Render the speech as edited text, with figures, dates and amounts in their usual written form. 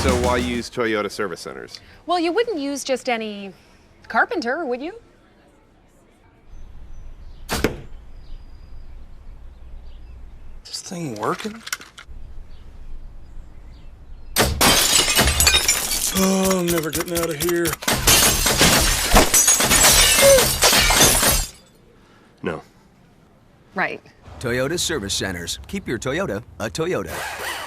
So why use Toyota service centers? Well, you wouldn't use just any carpenter, would you? This thing working? Oh, I'm never getting out of here. No. Right. Toyota Service Centers. Keep your Toyota a Toyota.